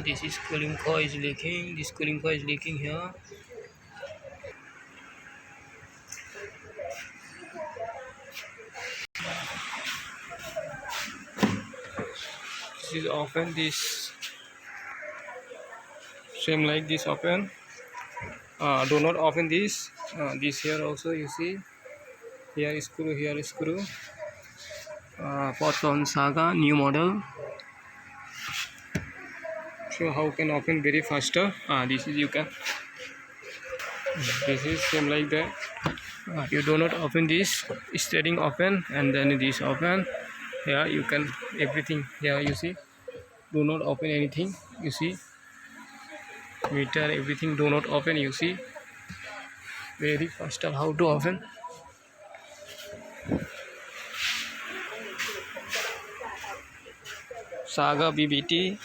This is cooling coil is leaking. This cooling coil is leaking here. This is open. This same like this open. Do not open this. This here also you see. Here is screw. Here is screw. Proton saga new model. So how can open very faster? This is you can. This is same like that. You do not open this. Steering open and then this open. Here you can everything. Here you see. Do not open anything. You see. Meter everything. Do not open. You see. Very faster. How to open? Saga BBT.